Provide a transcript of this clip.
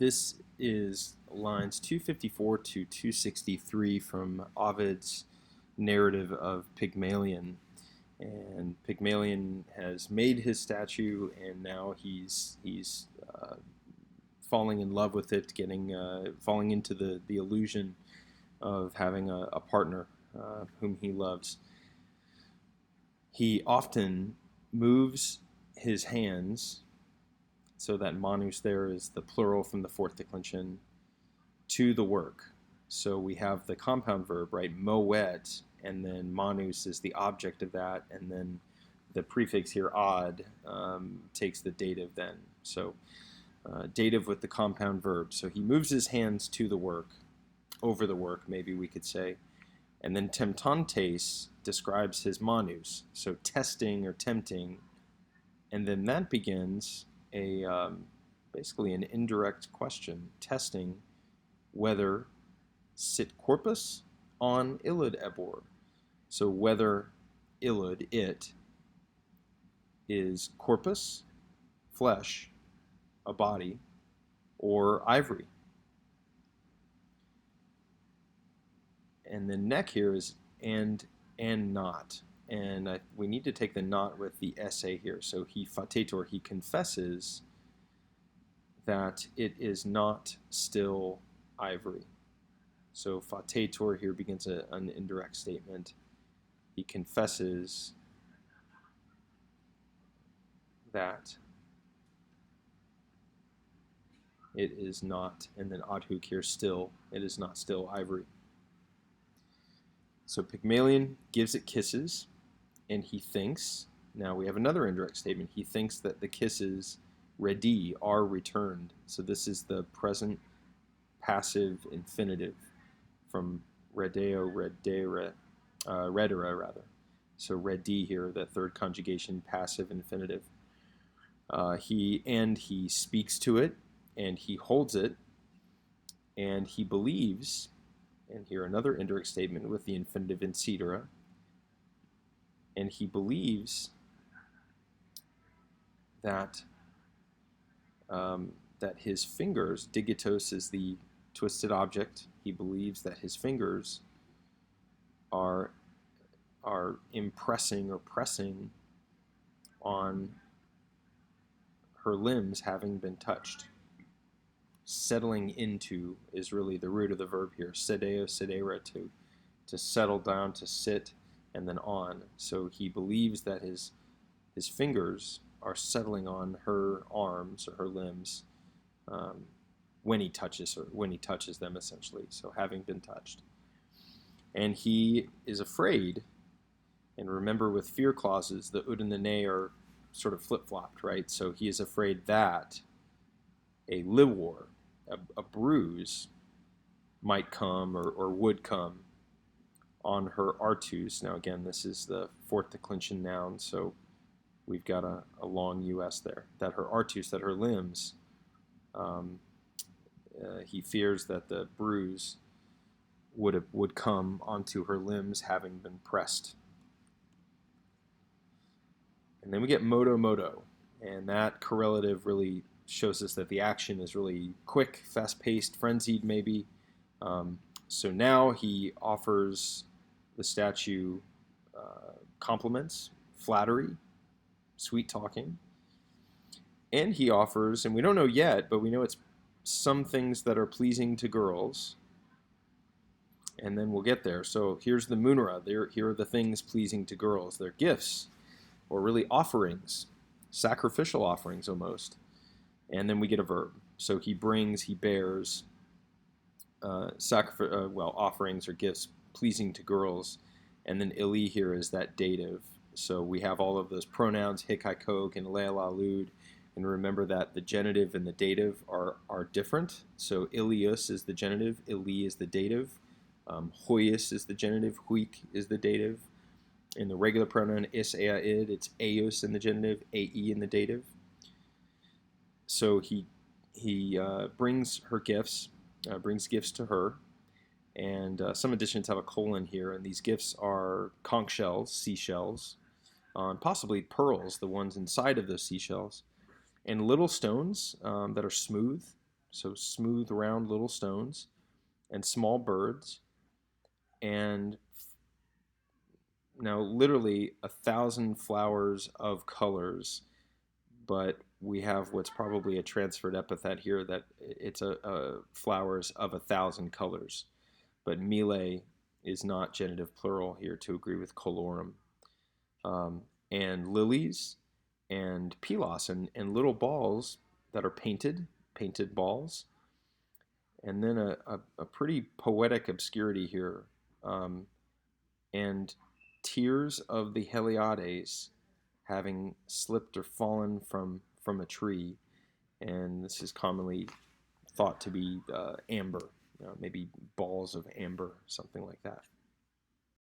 This is lines 254 to 263 from Ovid's narrative of Pygmalion. And Pygmalion has made his statue, and now he's falling in love with it, falling into the illusion of having a partner whom he loves. He often moves his hands, so that manus there is the plural from the fourth declension, to the work. So we have the compound verb, right, moet, and then manus is the object of that, and then the prefix here, ad, takes the dative then. So dative with the compound verb. So he moves his hands to the work, over the work, maybe we could say. And then temptantes describes his manus, so testing or tempting. And then that begins basically an indirect question, testing whether sit corpus on illud ebor. So whether illud, it, is corpus, flesh, a body, or ivory. And the neck here is and not. And we need to take the not with the essay here. So he fatetor, he confesses that it is not still ivory. So fatetor here begins an indirect statement. He confesses that it is not, and then adhuk here, still, it is not still ivory. So Pygmalion gives it kisses, and he thinks, now we have another indirect statement, he thinks that the kisses, redi, are returned. So this is the present passive infinitive from redeo, redera rather. So redi here, the third conjugation, passive infinitive. He speaks to it, and he holds it, and he believes, and here another indirect statement with the infinitive in cetera, and he believes that that his fingers, digitos is the twisted object, he believes that his fingers are impressing or pressing on her limbs having been touched. Settling into is really the root of the verb here, sedeo, sedera, to settle down, to sit, and then on. So he believes that his fingers are settling on her arms or her limbs when he touches them, essentially. So having been touched, and he is afraid. And remember, with fear clauses, the ud and the ne are sort of flip-flopped, right? So he is afraid that a livor, a bruise, might come or would come on her artus. Now again, this is the fourth declension noun, so we've got a long US there. That her artus, that her limbs, he fears that the bruise would come onto her limbs having been pressed. And then we get modo, and that correlative really shows us that the action is really quick, fast-paced, frenzied maybe. So now he offers the statue compliments, flattery, sweet talking, and he offers, and we don't know yet, but we know it's some things that are pleasing to girls, and then we'll get there. So here's the munera. Here are the things pleasing to girls. They're gifts, or really offerings, sacrificial offerings almost. And then we get a verb. So he bears offerings or gifts pleasing to girls. And then ili here is that dative. So we have all of those pronouns, hic, hi, kok, and leala, lud. And remember that the genitive and the dative are different. So ilius is the genitive, ili is the dative. Hoius is the genitive, huik is the dative. In the regular pronoun is, ea, id, it's eus in the genitive, ae in the dative. So he brings her gifts, brings gifts to her, and some additions have a colon here, and these gifts are conch shells, seashells, possibly pearls, the ones inside of those seashells, and little stones that are smooth, so smooth, round little stones, and small birds, and now literally 1,000 flowers of colors, but we have what's probably a transferred epithet here that it's a flowers of 1,000 colors. But mille is not genitive plural here to agree with colorum. Um, and lilies and pilos and little balls that are painted balls. And then a pretty poetic obscurity here. And tears of the Heliades having slipped or fallen from a tree. And this is commonly thought to be amber, maybe balls of amber, something like that.